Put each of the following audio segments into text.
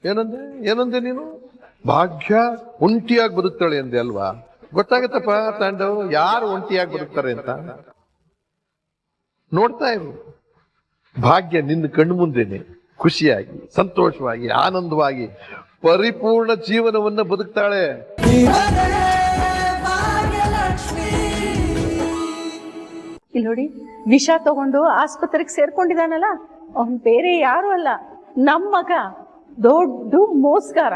ಏನಂದೆ ಏನಂದೆ ನೀನು? ಭಾಗ್ಯ ಒಂಟಿಯಾಗಿ ಬದುಕ್ತಾಳೆ ಅಂದೆ ಅಲ್ವಾ? ಗೊತ್ತಾಗತ್ತಪ್ಪ ತಾಂಡವ್ ಯಾರು ಒಂಟಿಯಾಗಿ ಬದುಕ್ತಾರೆ ಅಂತ. ನೋಡ್ತಾ ಇರು, ಭಾಗ್ಯ ನಿನ್ನ ಕಣ್ಣು ಮುಂದೆನೆ ಖುಷಿಯಾಗಿ, ಸಂತೋಷವಾಗಿ, ಆನಂದವಾಗಿ ಪರಿಪೂರ್ಣ ಜೀವನವನ್ನ ಬದುಕ್ತಾಳೆ. ಇಲ್ಲಿ ನೋಡಿ, ವಿಷ ತಗೊಂಡು ಆಸ್ಪತ್ರೆಗೆ ಸೇರ್ಕೊಂಡಿದ್ದಾನಲ್ಲ, ಅವನ್ ಬೇರೆ ಯಾರು ಅಲ್ಲ, ನಮ್ಮ ಮಗ. ದೊಡ್ಡ ಮೋಸ್ಗಾರ.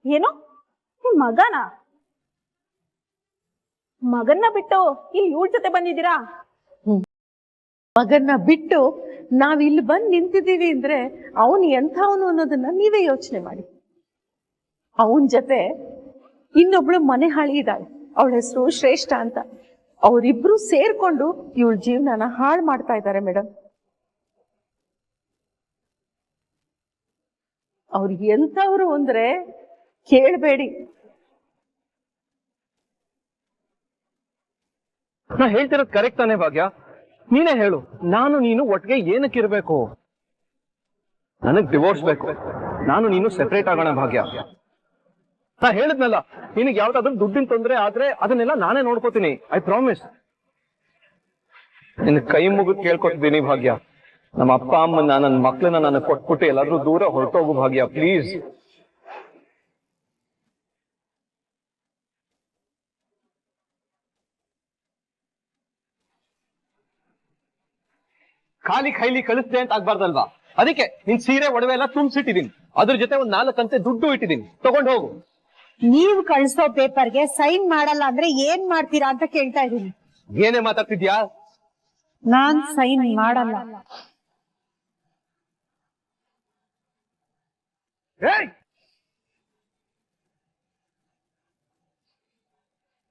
ಏನು ಮಗನ? ಮಗನ್ನ ಬಿಟ್ಟು ಇಲ್ಲಿ ಇವಳ ಜೊತೆ ಬಂದಿದ್ದೀರಾ? ಮಗನ್ನ ಬಿಟ್ಟು ನಾವ್ ಇಲ್ಲಿ ಬಂದ್ ನಿಂತಿದ್ದೀವಿ ಅಂದ್ರೆ ಅವನು ಎಂಥವನು ಅನ್ನೋದನ್ನ ನೀವೇ ಯೋಚನೆ ಮಾಡಿ. ಅವನ್ ಜೊತೆ ಇನ್ನೊಬ್ಳು ಮನೆ ಹಾಳಿ ಇದ್ದಾಳೆ, ಅವಳ ಹೆಸರು ಶ್ರೇಷ್ಠ ಅಂತ. ಅವರಿಬ್ರು ಸೇರ್ಕೊಂಡು ಇವಳ ಜೀವನನ ಹಾಳು ಮಾಡ್ತಾ ಇದ್ದಾರೆ ಮೇಡಮ್. ಅವ್ರು ಎಂಥವ್ರು ಅಂದ್ರೆ ಕೇಳಬೇಡಿ. ನಾ ಹೇಳ್ತಿರೋದು ಕರೆಕ್ಟ್ ತಾನೇ ಭಾಗ್ಯ? ನೀನೇ ಹೇಳು, ನಾನು ನೀನು ಒಟ್ಟಿಗೆ ಏನಕ್ಕಿರ್ಬೇಕು? ನನಗ್ ಡಿವೋರ್ಸ್ ಬೇಕು, ನಾನು ನೀನು ಸೆಪರೇಟ್ ಆಗೋಣ ಭಾಗ್ಯ. ನಾ ಹೇಳಿದ್ನಲ್ಲ, ನಿನಗೆ ಯಾವ್ದಾದ್ರು ದುಡ್ಡಿನ ತೊಂದರೆ ಆದ್ರೆ ಅದನ್ನೆಲ್ಲ ನಾನೇ ನೋಡ್ಕೋತೀನಿ, ಐ ಪ್ರಾಮಿಸ್. ನಿನ್ ಕೈ ಮುಗಿದು ಕೇಳ್ಕೊತಿದ್ದೀನಿ ಭಾಗ್ಯ, ನಮ್ಮ ಅಪ್ಪ ಅಮ್ಮನ ನನ್ನ ಮಕ್ಳನ್ನ ನನಗೆ ಕೊಟ್ಬಿಟ್ಟು ಎಲ್ಲಾದ್ರೂ ದೂರ ಹೊರಟೋಗು ಭಾಗ್ಯ, ಪ್ಲೀಸ್. ಖಾಲಿ ಖೈಲಿ ಕಳಿಸ್ದೆ ಅಂತ ಆಗ್ಬಾರ್ದಲ್ವಾ? ಅದಕ್ಕೆ ನಿನ್ ಸೀರೆ ಒಡವೆ ಎಲ್ಲ ತುಂಬಿಸಿಟ್ಟಿದ್ದೀನಿ, ಅದ್ರ ಜೊತೆ ಒಂದ್ 4 ಕಂತೆ ದುಡ್ಡು ಇಟ್ಟಿದ್ದೀನಿ, ತಗೊಂಡ್ ಹೋಗು. ನೀವು ಕಳಿಸೋ ಪೇಪರ್ಗೆ ಸೈನ್ ಮಾಡಲ್ಲ ಅಂದ್ರೆ ಏನ್ ಮಾಡ್ತೀರಾ ಅಂತ ಕೇಳ್ತಾ ಇದೀನಿ. ಏನೇ ಮಾತಾಡ್ತಿದ್ಯಾ? ನಾನ್ ಸೈನ್ ಮಾಡಲ್ಲ.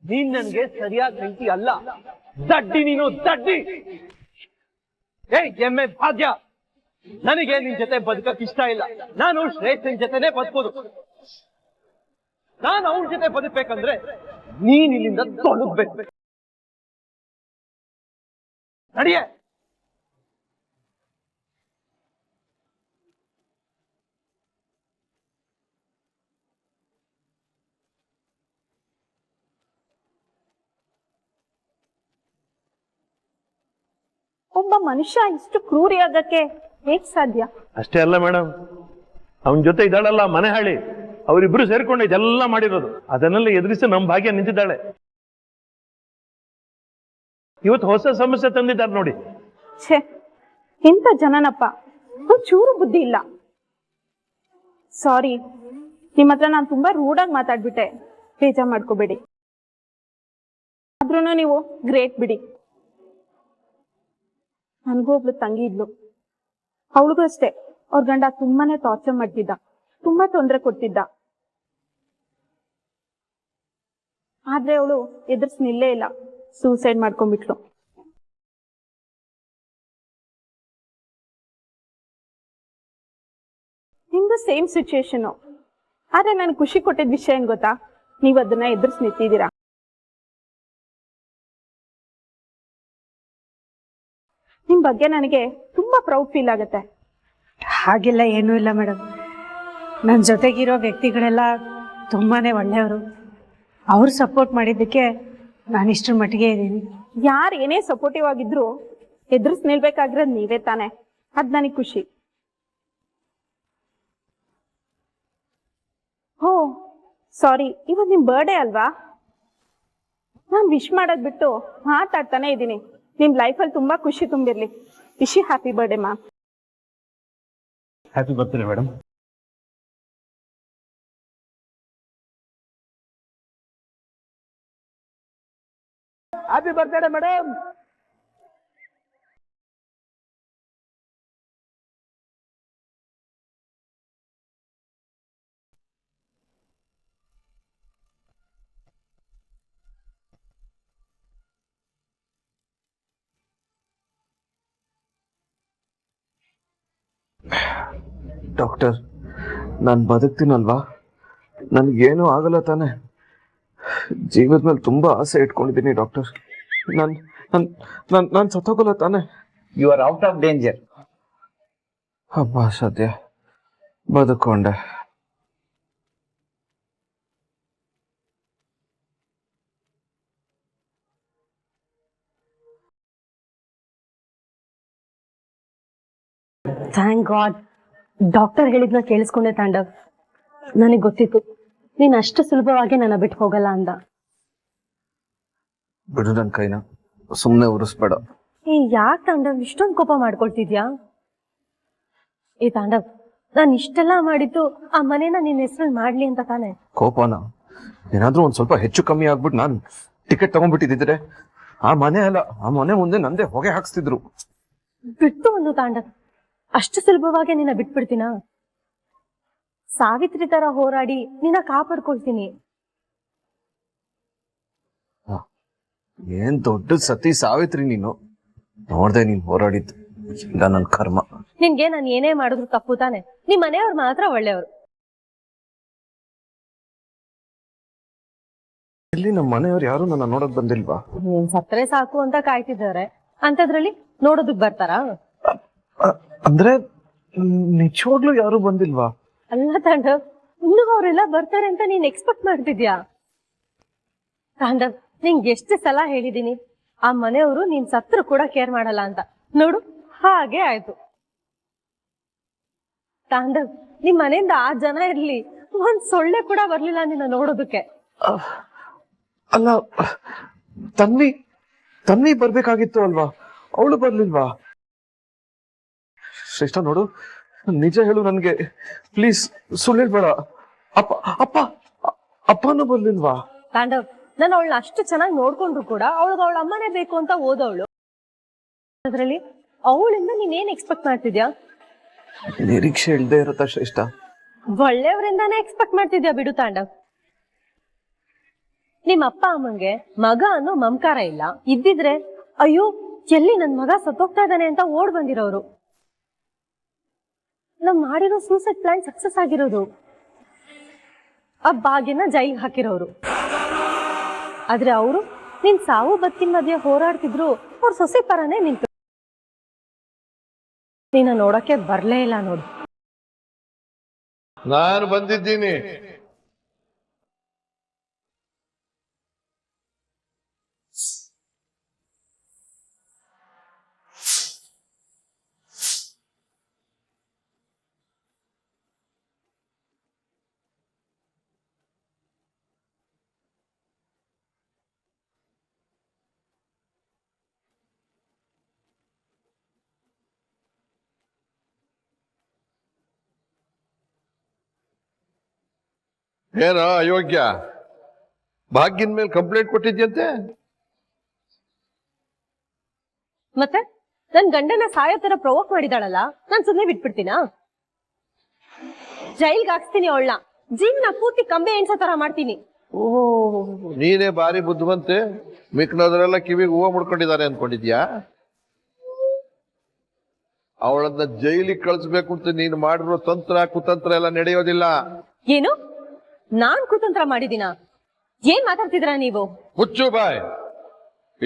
ನೀನ್ ನನ್ಗೆ ಸರಿಯಾದ ಹೆಂಡತಿ ಅಲ್ಲ, ದಡ್ಡಿ ನೀನು, ದಡ್ಡಿ. ಎಮ್ಮೆ ಭಾಗ್ಯ, ನನಗೆ ನಿನ್ ಜೊತೆ ಬದುಕಕ್ ಇಷ್ಟ ಇಲ್ಲ. ನಾನು ಶ್ರೇಷ್ಠನ್ ಜೊತೆನೆ ಬದುಕೋದು. ನಾನು ಅವ್ರ ಜೊತೆ ಬದುಕ್ಬೇಕಂದ್ರೆ ನೀನ್ ಇಲ್ಲಿಂದ ತೊಲಗ್ಬೇಕು. ನಡಿಯೇ. ಒಬ್ಬ ಮನುಷ್ಯ ಇಷ್ಟು ಕ್ರೂರಿಯಾಗಕ್ಕೆ ಹೇಗ್ ಸಾಧ್ಯ? ಅಷ್ಟೇ ಅಲ್ಲ ಮೇಡಮ್, ಅವನ ಜೊತೆ ಇದ್ದಾಳಲ್ಲ ಮನೆ ಹಾಳಿ, ಅವರಿಬ್ರು ಸೇರ್ಕೊಂಡು ಇದೆಲ್ಲ ಮಾಡಿರೋದು. ಅದನ್ನೆಲ್ಲ ಎದುರಿಸಿ ನಮ್ಮ ಭಾಗ್ಯ ನಿಂತಿದ್ದಾಳೆ. ಇವತ್ತು ಹೊಸ ಸಮಸ್ಯೆ ತಂದಿದ್ದಾರೆ ನೋಡಿ. ಛೇ, ಇಂಥ ಜನನಪ್ಪ, ಚೂರು ಬುದ್ಧಿ ಇಲ್ಲ. ಸಾರಿ, ನಿಮ್ಮ ಹತ್ರ ನಾನು ತುಂಬಾ ರೂಢಾಗಿ ಮಾತಾಡ್ಬಿಟ್ಟೆ, ಬೇಜಾರ್ ಮಾಡ್ಕೋಬೇಡಿ. ಆದ್ರೂ ನೀವು ಗ್ರೇಟ್ ಬಿಡಿ. ನನಗೂ ಒಬ್ಳು ತಂಗಿ ಇದ್ಲು, ಅವಳಿಗೂ ಅಷ್ಟೇ ಅವ್ರ ಗಂಡ ತುಂಬಾನೇ ಟಾರ್ಚರ್ ಮಾಡ್ತಿದ್ದ, ತುಂಬಾ ತೊಂದರೆ ಕೊಡ್ತಿದ್ದ. ಆದ್ರೆ ಅವಳು ಎದುರ್ಸ್ ನಿಲ್ಲೇ ಇಲ್ಲ, ಸೂಸೈಡ್ ಮಾಡ್ಕೊಂಡ್ಬಿಟ್ಲು. ನಿಮ್ದು ಸೇಮ್ ಸಿಚುಯೇಷನ್. ಆದ್ರೆ ನನ್ಗೆ ಖುಷಿ ಕೊಟ್ಟಿದ್ ವಿಷಯ ಏನ್ ಗೊತ್ತಾ? ನೀವ್ ಅದನ್ನ ಎದುರ್ಸ್ ನಿಂತಿದ್ದೀರಾ. ನಿಮ್ ಬಗ್ಗೆ ನನಗೆ ತುಂಬಾ ಪ್ರೌಡ್ ಫೀಲ್ ಆಗುತ್ತೆ. ಹಾಗೆಲ್ಲ ಏನೂ ಇಲ್ಲ ಮೇಡಮ್, ನನ್ನ ಜೊತೆಗಿರೋ ವ್ಯಕ್ತಿಗಳೆಲ್ಲ ತುಂಬಾನೇ ಒಳ್ಳೆಯವರು. ಅವ್ರು ಸಪೋರ್ಟ್ ಮಾಡಿದ್ದಕ್ಕೆ ನಾನು ಇಷ್ಟರ ಮಟ್ಟಿಗೆ ಇದ್ದೀನಿ. ಯಾರು ಏನೇ ಸಪೋರ್ಟಿವ್ ಆಗಿದ್ರು ಎದುರಿಸ್ ನಿಲ್ಬೇಕಾಗಿರೋದು ನೀವೇ ತಾನೆ, ಅದ್ ನನಗೆ ಖುಷಿ. ಹೋ ಸಾರಿ, ಇವತ್ತು ನಿಮ್ ಬರ್ಡೇ ಅಲ್ವಾ? ನಾನ್ ವಿಶ್ ಮಾಡೋದ್ ಬಿಟ್ಟು ಮಾತಾಡ್ತಾನೆ ಇದ್ದೀನಿ. ನಿಮ್ ಲೈಫಲ್ಲಿ ತುಂಬಾ ಖುಷಿ ತುಂಬಿರ್ಲಿ. Wish you happy birthday ma'am. Happy birthday madam. Happy birthday madam. Doctor, ನಾನು ಬದುಕ್ತೀನಲ್ವಾ? ನನಗೇನು ಆಗಲ್ಲ ತಾನೆ? ಜೀವದ ಮೇಲೆ ತುಂಬಾ ಆಸೆ ಇಟ್ಕೊಂಡಿದ್ದೀನಿ ಡಾಕ್ಟರ್. ನಾನು ಸತ್ತೋಗಲ್ಲ ತಾನೆ? You are out of danger. ಹಬ್ಬ ಸದ್ಯ ಬದುಕೊಂಡೆ. ಥ್ಯಾಂಕ್ ಗಾಡ್ ಡಾಕ್ಟರ್ ಹೇಳಿದ್ನ ಕೇಳಿಸ್ಕೊಂಡೆ ತಾಂಡವ್. ನನಗೆ ಗೊತ್ತಿತ್ತು ನೀನ್ ಅಷ್ಟು ಸುಲಭವಾಗಿ ನನ್ನ ಬಿಟ್ಟು ಹೋಗಲ್ಲ ಅಂದ. ಬಿಡು ನನ್ನ ಕೈನ, ಸುಮ್ಮನೆ ಉರಿಸ್ಬೇಡ. ಯಾಕೆ ತಾಂಡವ್ ಇಷ್ಟೊಂದು ಕೋಪ ಮಾಡ್ಕೊಳ್ತಿದ್ಯಾ? ತಾಂಡವ್, ನಾನು ಇಷ್ಟೆಲ್ಲ ಮಾಡಿದ್ದು ಆ ಮನೇನ ನಿನ್ನ ಹೆಸರಲ್ಲಿ ಮಾಡ್ಲಿ ಅಂತ ತಾನೆ. ಕೋಪನ ಏನಾದ್ರೂ ಒಂದ್ ಸ್ವಲ್ಪ ಹೆಚ್ಚು ಕಮ್ಮಿ ಆಗ್ಬಿಟ್ಟು ನಾನು ಟಿಕೆಟ್ ತಗೊಂಡ್ಬಿಟ್ಟಿದ್ರೆ ಆ ಮನೆ ಮುಂದೆ ನಂದೇ ಹೊಗೆ ಹಾಕ್ಸ್ತಿದ್ರು. ಬಿಟ್ಟು ಒಂದು ತಾಂಡವ್, ಅಷ್ಟು ಸುಲಭವಾಗಿ ನಿನ್ನ ಬಿಟ್ಬಿಡ್ತೀನ? ಸಾವಿತ್ರಿ ತರ ಹೋರಾಡಿ ನಿನ್ನ ಕಾಪಾಡ್ಕೊಳ್ತೀನಿ. ಏನ್ ದೊಡ್ಡ ಸತಿ ಸಾವಿತ್ರಿ ನೀನು. ನೋಡ್ದೆ ನೀನ್ ಹೋರಾಡಿದ್ದು, ಇಲ್ಲ ನನ್ ಕರ್ಮ. ನಿನ್ಗೆ ನಾನು ಏನೇ ಮಾಡಿದ್ರು ತಪ್ಪು ತಾನೆ? ನಿಮ್ ಮನೆಯವ್ರು ಮಾತ್ರ ಒಳ್ಳೆಯವರು. ಇಲ್ಲಿ ನಮ್ಮ ಮನೆಯವ್ರು ಯಾರು ನನ್ನ ನೋಡಕ್ ಬಂದಿಲ್ವಾ? ನೀನ್ ಸತ್ತರೆ ಸಾಕು ಅಂತ ಕಾಯ್ತಿದ್ದಾರೆ, ಅಂತದ್ರಲ್ಲಿ ನೋಡೋದಕ್ ಬರ್ತಾರಾ? ಅಂದ್ರೆ ನಿಜವಾಗ್ಲೂ ಯಾರು ಬಂದಿಲ್ವಾ? ಅಲ್ಲ ತಾಂಡವ್, ಇನ್ನು ಅವರೆಲ್ಲ ಬರ್ತಾರೆ ಅಂತ ನೀನ್ ಎಕ್ಸ್ಪೆಕ್ಟ್ ಮಾಡ್ತಿದ್ಯಾ? ತಾಂಡವ್, ನಿಂಗೆ ಎಷ್ಟು ಸಲ ಹೇಳಿದೀನಿ ಆ ಮನೆಯವರು ನೀನ್ ಸತ್ರು ಕೂಡ ಕೇರ್ ಮಾಡಲ್ಲ ಅಂತ. ನೋಡು, ಹಾಗೆ ಆಯ್ತು. ತಾಂಡವ್, ನಿಮ್ ಮನೆಯಿಂದ ಆ ಜನ ಇರ್ಲಿ, ಒಂದ್ ಸೊಳ್ಳೆ ಕೂಡ ಬರ್ಲಿಲ್ಲ ನಿನ್ನ ನೋಡೋದಕ್ಕೆ. ಅಲ್ಲ, ತನ್ವಿ ಬರ್ಬೇಕಾಗಿತ್ತು ಅಲ್ವಾ? ಅವಳು ಬರ್ಲಿಲ್ವಾ? ಶ್ರೇಷ್ಠ ನೋಡು, ನಿಜ ಹೇಳು ನನ್ಗೆ ಪ್ಲೀಸ್, ಸುಳ್ಳು ಹೇಳ್ಬೇಡ. ಅಪ್ಪನೂ ಬರ್ಲಿಲ್ವಾ? ತಾಂಡವ್, ನಾನು ಅವಳನ್ನ ಅಷ್ಟು ಚೆನ್ನಾಗಿ ನೋಡ್ಕೊಂಡ್ರು ಕೂಡ ಅವಳಿಗೆ ಅವಳ ಅಮ್ಮನೇ ಬೇಕು ಅಂತ ಓದವಳು. ಅದ್ರಲ್ಲಿ ಅವಳಿಂದ ನೀನೇನ್ ಎಕ್ಸ್ಪೆಕ್ಟ್ ಮಾಡ್ತಿದ್ಯಾ? ನಿರೀಕ್ಷೆ ಇಲ್ದೇ ಇರತ್ತ ಶ್ರೇಷ್ಠ. ಒಳ್ಳೆಯವರಿಂದಾನೇ ಎಕ್ಸ್ಪೆಕ್ಟ್ ಮಾಡ್ತಿದ್ಯಾ? ಬಿಡು ತಾಂಡವ್, ನಿಮ್ಮ ಅಪ್ಪ ಅಮ್ಮಂಗೆ ಮಗ ಅನ್ನೋ ಮಮಕಾರ ಇಲ್ಲ. ಇದ್ದಿದ್ರೆ ಅಯ್ಯೋ ಎಲ್ಲಿ ನನ್ ಮಗ ಸತ್ತೋಗ್ತಾ ಇದ್ದಾನೆ ಅಂತ ಓಡ್ ಬಂದಿರೋರು. ನಾವ್ ಮಾಡಿರೋ ಸೂಸೈಡ್ ಪ್ಲಾನ್ ಸಕ್ಸಸ್ ಆಗಿರೋದು. ಆ ಭಾಗ್ಯನ ಜೈಲ್ಗೆ ಹಾಕಿರೋರು. ಆದ್ರೆ ಅವರು ನಿನ್ ಸಾವು ಬದುಕಿನ ಮಧ್ಯೆ ಹೋರಾಡ್ತಿದ್ರು. ಅವ್ರ ಸೊಸೆ ಪರನೇ ನಿಂತು ನೀನ ನೋಡಕ್ಕೆ ಬರ್ಲೇ ಇಲ್ಲ ನೋಡು. ನಾನು ಬಂದಿದ್ದೀನಿ. ಏನೋ ಅಯೋಗ್ಯ, ಭಾಗ್ಯದ ಮೇಲೆ ಕಂಪ್ಲೇಂಟ್ ಕೊಟ್ಟಿದ್ಯಂತೆ? ಮತ್ತೆ ನನ್ ಗಂಡನ ಸಾಯೋ ತರ ಪ್ರವೋಕ್ ಮಾಡಿದಾಳಲ್ಲ, ನಾನ್ ಸುಮ್ನೆ ಬಿಟ್ಬಿಡ್ತೀನಾ? ಜೈಲ್ಗೆ ಹಾಕ್ಸ್ತೀನಿ ಅವಳನ್ನ. ಜೀವನ ಪೂರ್ತಿ ಕಂಬೆ ಎಣ್ಸೋ ತರ ಮಾಡ್ತೀನಿ. ಓಹ್, ನೀನೇ ಬಾರಿ ಬುದ್ಧಿವಂತೆ. ಮಿಕ್ನೋದ್ರೆಲ್ಲ ಕಿವಿಗೆ ಹೂವು ಮುಡ್ಕೊಂಡಿದ್ದಾರೆ ಅನ್ಕೊಂಡಿದ್ಯಾ? ಅವಳನ್ನ ಜೈಲಿಗೆ ಕಳಿಸ್ಬೇಕು ಅಂತ ನೀನು ಮಾಡಿರೋ ತಂತ್ರ ಕುತಂತ್ರ ಎಲ್ಲ ನಡೆಯೋದಿಲ್ಲ. ಏನು? ನಾನ್ ಕುತಂತ್ರ ಮಾಡಿದೀನ? ಏನ್ ಮಾತಾಡ್ತಿದ್ರ ನೀವು? ಮುಚ್ಚು ಬಾಯ್.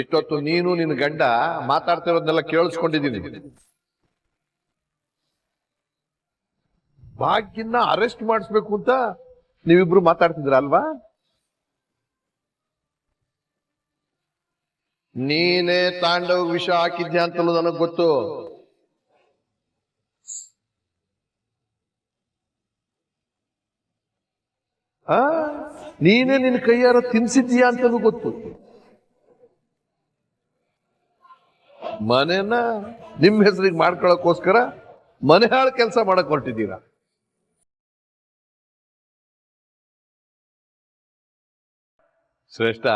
ಇಷ್ಟೊತ್ತು ನೀನು ನಿನ್ನ ಗಂಡ ಮಾತಾಡ್ತಿರೋದನ್ನೆಲ್ಲ ಕೇಳಿಸ್ಕೊಂಡಿದ್ದೀನಿ. ಭಾಗ್ಯನ್ನ ಅರೆಸ್ಟ್ ಮಾಡಿಸ್ಬೇಕು ಅಂತ ನೀವಿಬ್ರು ಮಾತಾಡ್ತಿದ್ರ ಅಲ್ವಾ? ನೀನೇ ತಾಂಡವ್ ವಿಷ ಹಾಕಿದ್ಯಾ ಅಂತಲೂ ನನಗ್ ಗೊತ್ತು. ನೀನೇ ನಿನ್ನ ಕೈಯಾರ ತಿನ್ಸಿದ್ಯಾ ಅಂತಲೂ ಗೊತ್ತು. ಮನೆನ ನಿಮ್ ಹೆಸರಿಗೆ ಮಾಡ್ಕೊಳಕ್ಕೋಸ್ಕರ ಮನೆ ಹಾಳು ಕೆಲಸ ಮಾಡಕ್ ಹೊರಟಿದ್ದೀರಾ. ಶ್ರೇಷ್ಠ,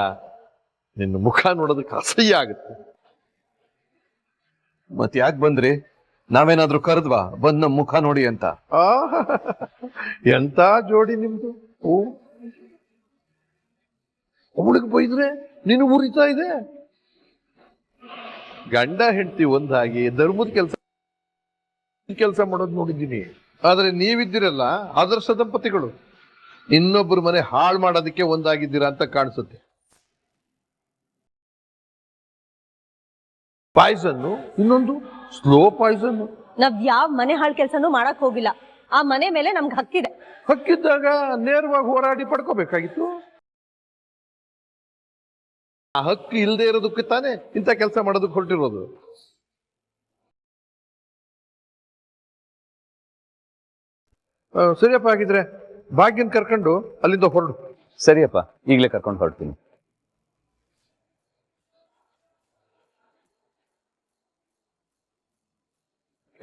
ನಿನ್ನ ಮುಖ ನೋಡೋದಕ್ಕೆ ಅಸಹ್ಯ ಆಗುತ್ತೆ. ಮತ್ ಯಾಕೆ ಬಂದ್ರಿ? ನಾವೇನಾದ್ರೂ ಕರೆದ್ವಾ ಬಂದ್ ನಮ್ ಮುಖ ನೋಡಿ ಅಂತ? ಎಂತ ಜೋಡಿ ನಿಮ್ದು. ಅವಳಿಗೆ ಬೈದ್ರೆ ನೀನು ಉರಿತಾ ಇದೆ. ಗಂಡ ಹೆಂಡತಿ ಒಂದಾಗಿ ಧರ್ಮದ ಕೆಲಸ ಮಾಡೋದು ನೋಡಿದ್ದೀನಿ. ಆದ್ರೆ ನೀವಿದ್ದೀರಲ್ಲ ಆದರ್ಶ ದಂಪತಿಗಳು, ಇನ್ನೊಬ್ಬರು ಮನೆ ಹಾಳು ಮಾಡೋದಕ್ಕೆ ಒಂದಾಗಿದ್ದೀರಾ ಅಂತ ಕಾಣಿಸುತ್ತೆ. ಪಾಯ್ಸನ್ನು, ಇನ್ನೊಂದು ಸ್ಲೋ ಪಾಯ್ಸನ್. ನಾವ್ ಯಾವ ಮನೆ ಹಾಳ್ ಕೆಲ್ಸನೂ ಮಾಡಕ್ ಹೋಗಿಲ್ಲ. ಆ ಮನೆ ಮೇಲೆ ನಮ್ಗೆ ಹಕ್ಕಿದೆ. ಹಕ್ಕಿದ್ದಾಗ ನೇರವಾಗಿ ಹೋರಾಡಿ ಪಡ್ಕೋಬೇಕಾಗಿತ್ತು. ಆ ಹಕ್ಕು ಇಲ್ಲದೆ ಇರೋದಕ್ಕೆ ತಾನೇ ಇಂಥ ಕೆಲಸ ಮಾಡೋದಕ್ಕೆ ಹೊರಟಿರೋದು. ಸರಿಯಪ್ಪ, ಆಗಿದ್ರೆ ಭಾಗ್ಯನ್ ಕರ್ಕೊಂಡು ಅಲ್ಲಿಂದ ಹೊರಡು. ಸರಿಯಪ್ಪ, ಈಗಲೇ ಕರ್ಕೊಂಡು ಹೊರಡ್ತೀನಿ.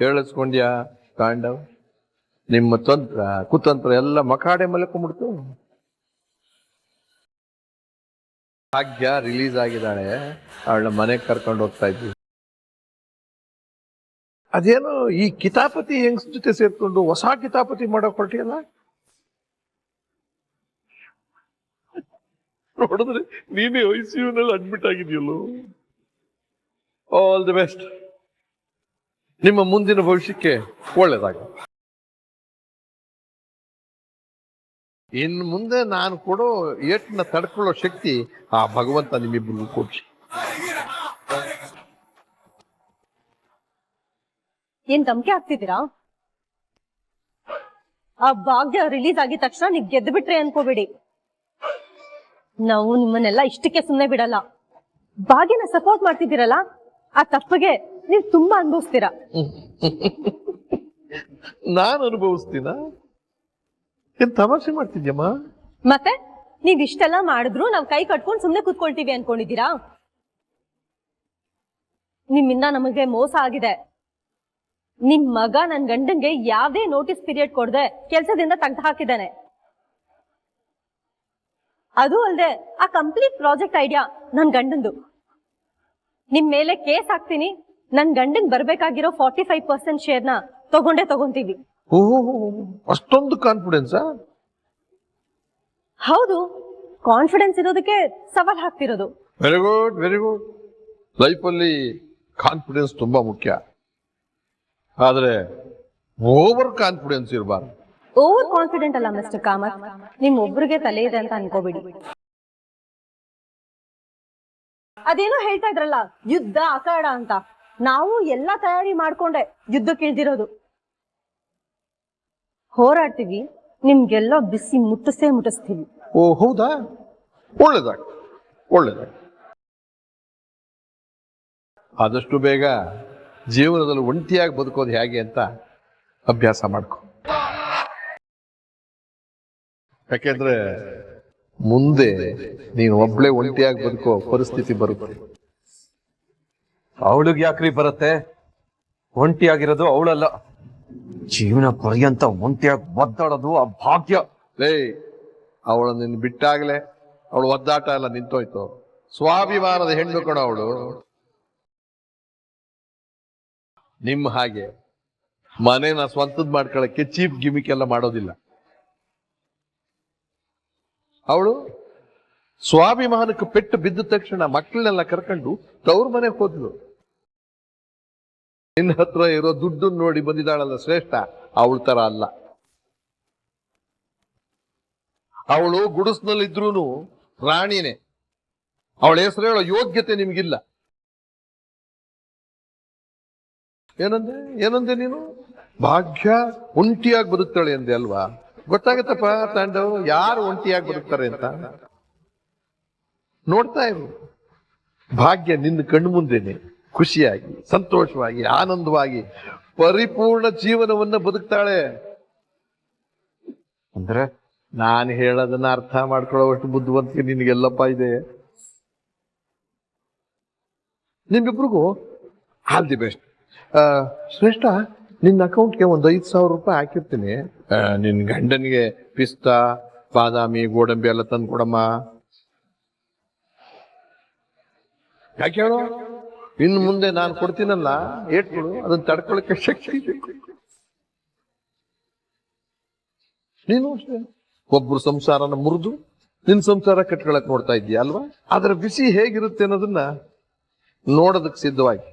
ಕೇಳಿಸ್ಕೊಂಡ್ಯಾ ತಾಂಡವ್? ನಿಮ್ಮ ತಂತ್ರ ಕುತಂತ್ರ ಎಲ್ಲ ಮಕಾಡೆ ಮಲ್ಕೊಂಡ್ಬಿಡ್ತು. ಭಾಗ್ಯ ರಿಲೀಸ್ ಆಗಿದ್ದಾಳೆ, ಅವಳ ಮನೆಗೆ ಕರ್ಕೊಂಡು ಹೋಗ್ತಾ ಇದ್ವಿ. ಅದೇನೋ ಈ ಕಿತಾಪತಿ ಹೆಂಗ್ಸ್ ಜೊತೆ ಸೇರ್ಕೊಂಡು ಹೊಸ ಕಿತಾಪತಿ ಮಾಡಕ್ ಹೊರಟಿಯಲ್ಲ? ನೋಡಿದ್ರೆ ನೀನೇ ಐಸಿಯುನಲ್ಲಿ ಅಡ್ಮಿಟ್ ಆಗಿದೆಯಲ್ಲೋ. All the best. ನಿಮ್ಮ ಮುಂದಿನ ಭವಿಷ್ಯಕ್ಕೆ ಒಳ್ಳೇದಾಗ. ಇನ್ನು ಮುಂದೆ ನಾನು ಕೊಡೋ ಏಟ್ನ ತಡ್ಕೊಳ್ಳೋ ಶಕ್ತಿ ಆ ಭಗವಂತ ನಿಮ್ಮಿಬ್ಬರಿಗೂ ಕೊಡ್ಲಿ. ಏನ್ ಧಮ್ಕಿ ಆಗ್ತಿದ್ದೀರಾ? ಆ ಭಾಗ್ಯ ರಿಲೀಸ್ ಆಗಿದ ತಕ್ಷಣ ನೀವ್ ಗೆದ್ದು ಬಿಟ್ರಿ ಅನ್ಕೋಬೇಡಿ. ನಾವು ನಿಮ್ಮನ್ನೆಲ್ಲ ಇಷ್ಟಕ್ಕೆ ಸುಮ್ಮನೆ ಬಿಡಲ್ಲ. ಭಾಗ್ಯನ ಸಪೋರ್ಟ್ ಮಾಡ್ತಿದ್ದೀರಲ್ಲ, ಆ ತಪ್ಪಿಗೆ ನೀವ್ ತುಂಬಾ ಅನುಭವಿಸ್ತೀರಾ. ನಾನು ಅನುಭವಿಸ್ತೀನ? ಏನ್ ತಮಾಷೆ ಮಾಡ್ತಿದ್ಯಮ್ಮ? ಮತ್ತೆ ನೀವ್ ಇಷ್ಟೆಲ್ಲ ಮಾಡಿದ್ರು ನಾವ್ ಕೈ ಕಟ್ಕೊಂಡು ಸುಮ್ನೆ ಕೂತ್ಕೊಳ್ತೀವಿ ಅನ್ಕೊಂಡಿದ್ದೀರಾ? ನಿಮ್ಮಿಂದ ನಮಗೆ ಮೋಸ ಆಗಿದೆ. ನಿಮ್ ಮಗ ನನ್ ಗಂಡನ್ಗೆ ಯಾವ್ದೇ ನೋಟಿಸ್ ಪೀರಿಯಡ್ ಕೊಡದೆ ಕೆಲ್ಸದಿಂದ ತೆಗ್ದು ಹಾಕಿದ್ದಾನೆ. ಅದು ಅಲ್ದೆ ಆ ಕಂಪ್ಲೀಟ್ ಪ್ರಾಜೆಕ್ಟ್ ಐಡಿಯಾ ನನ್ ಗಂಡಂದು. ನಿಮ್ ಮೇಲೆ ಕೇಸ್ ಹಾಕ್ತೀನಿ. ನನ್ ಗಂಡನ್ ಬರ್ಬೇಕಾಗಿರೋ 45% ಶೇರ್ನ ತಗೊಂತೀವಿ. ಓಹೋ, ಅಷ್ಟೊಂದು ಕಾನ್ಫಿಡೆನ್ಸಾ? ಹೌದು, ಕಾನ್ಫಿಡೆನ್ಸ್ ಇರೋದಕ್ಕೆ ಸವಾಲ್ ಹಾಕ್ತಿರೋದು. Very good, very good. ಲೈಫಲ್ಲಿ ಕಾನ್ಫಿಡೆನ್ಸ್ ತುಂಬಾ ಮುಖ್ಯ. ಆದ್ರೆ ಓವರ್ ಕಾನ್ಫಿಡೆನ್ಸ್ ಇರಬಾರ್ದು. ಓವರ್ ಕಾನ್ಫಿಡೆಂಟ್ ಅಲ್ಲ ಮಿಸ್ಟರ್ ಕಾಮತ್, ನಿಮ್ ಒಬ್ರಿಗೆ ತಲೆ ಇದೆ ಅಂತ ಅನ್ಕೋಬೇಡಿ. ಅದೇನೋ ಹೇಳ್ತಾ ಇದ್ರಲ್ಲ, ಯುದ್ಧ ಅಖಾಡ ಅಂತ. ನಾವು ಎಲ್ಲಾ ತಯಾರಿ ಮಾಡ್ಕೊಂಡೆ ಯುದ್ಧಕ್ಕೆ ಇಳ್ದಿರೋದು. ಹೋರಾಡ್ತೀವಿ, ನಿಮ್ಗೆಲ್ಲ ಬಿಸಿ ಮುಟ್ಟಿಸ್ತೀವಿ. ಓ ಹೌದಾ? ಒಳ್ಳೇದಾಗ. ಆದಷ್ಟು ಬೇಗ ಜೀವನದಲ್ಲಿ ಒಂಟಿಯಾಗಿ ಬದುಕೋದು ಹೇಗೆ ಅಂತ ಅಭ್ಯಾಸ ಮಾಡ್ಕೊ. ಯಾಕೆಂದ್ರೆ ಮುಂದೆ ನೀನು ಒಬ್ಳೆ ಒಂಟಿಯಾಗಿ ಬದುಕೋ ಪರಿಸ್ಥಿತಿ ಬರುತ್ತೆ. ಅವಳಿಗೆ ಯಾಕ್ರಿ ಬರುತ್ತೆ? ಒಂಟಿಯಾಗಿರೋದು ಅವಳಲ್ಲ, ಜೀವನ ಪರ್ಯಂತ ಒಂಟಿಯಾಗಿ ಒದ್ದಾಡೋದು ಆ ಭಾಗ್ಯ. ಅವಳು ನಿನ್ನ ಬಿಟ್ಟಾಗ್ಲೆ ಅವಳು ಒದ್ದಾಟ ಎಲ್ಲ ನಿಂತೋಯ್ತು. ಸ್ವಾಭಿಮಾನದ ಹೆಣ್ಣು ಕಣ ಅವಳು. ನಿಮ್ಮ ಹಾಗೆ ಮನೇನ ಸ್ವಂತದ್ ಮಾಡ್ಕೊಳಕ್ಕೆ ಚೀಪ್ ಗಿಮಿಕ್ ಎಲ್ಲ ಮಾಡೋದಿಲ್ಲ. ಅವಳು ಸ್ವಾಭಿಮಾನಕ್ಕೆ ಪೆಟ್ಟು ಬಿದ್ದ ತಕ್ಷಣ ಮಕ್ಕಳನ್ನೆಲ್ಲ ಕರ್ಕೊಂಡು ತವ್ರ ಮನೆಗೆ ಹೋದ್ಲು. ನಿನ್ನ ಹತ್ರ ಇರೋ ದುಡ್ಡು ನೋಡಿ ಬಂದಿದ್ದಾಳಲ್ಲ ಶ್ರೇಷ್ಠ, ಅವಳ ತರ ಅಲ್ಲ. ಅವಳು ಗುಡಿಸ್ನಲ್ಲಿದ್ರೂ ರಾಣಿನೇ. ಅವಳ ಹೆಸರು ಹೇಳೋ ಯೋಗ್ಯತೆ ನಿಮ್ಗಿಲ್ಲ. ಏನಂದೆ ನೀನು? ಭಾಗ್ಯ ಒಂಟಿಯಾಗಿ ಬದುಕ್ತಾಳೆ ಅಂದೆ ಅಲ್ವಾ? ಗೊತ್ತಾಗತ್ತಪ್ಪ ತಾಂಡವ್, ಯಾರು ಒಂಟಿಯಾಗಿ ಬದುಕ್ತಾರೆ ಅಂತ. ನೋಡ್ತಾ ಇರು, ಭಾಗ್ಯ ನಿನ್ನ ಕಣ್ಣು ಮುಂದೆನೆ ಖುಷಿಯಾಗಿ, ಸಂತೋಷವಾಗಿ, ಆನಂದವಾಗಿ ಪರಿಪೂರ್ಣ ಜೀವನವನ್ನ ಬದುಕ್ತಾಳೆ. ಅಂದ್ರೆ ನಾನು ಹೇಳೋದನ್ನ ಅರ್ಥ ಮಾಡ್ಕೊಳ್ಳೋವಷ್ಟು ಬುದ್ಧಿವಂತಿಕೆ ನಿನ್ಗೆಲ್ಲಪ್ಪ ಇದೆ. ನಿಮ್ಮಿಬ್ರಿಗೂ ಆಲ್ ದಿ ಬೆಸ್ಟ್. ಶ್ರೇಷ್ಠ, ನಿನ್ನ ಅಕೌಂಟ್ಗೆ ಒಂದು 5,000 ರೂಪಾಯಿ ಹಾಕಿರ್ತೀನಿ. ನಿನ್ನ ಗಂಡನಿಗೆ ಪಿಸ್ತಾ, ಬಾದಾಮಿ, ಗೋಡಂಬಿ ಎಲ್ಲ ತಂದು ಕೊಡಮ್ಮ. ಯಾಕೆ ಹೇಳು? ಇನ್ನು ಮುಂದೆ ನಾನು ಕೊಡ್ತೀನಲ್ಲ ಏಟ್ಗಳು, ಅದನ್ನ ತಡ್ಕೊಳಕ್ಕೆ ಶಕ್ತಿ ಬೇಕು. ನೀನು ಒಬ್ರು ಸಂಸಾರನ ಮುರಿದು ನಿನ್ ಸಂಸಾರ ಕಟ್ಕೊಳಕ್ ನೋಡ್ತಾ ಇದ್ದೀಯ ಅಲ್ವಾ? ಅದರ ಬಿಸಿ ಹೇಗಿರುತ್ತೆ ಅನ್ನೋದನ್ನ ನೋಡೋದಕ್ಕೆ ಸಿದ್ಧವಾಗಿ.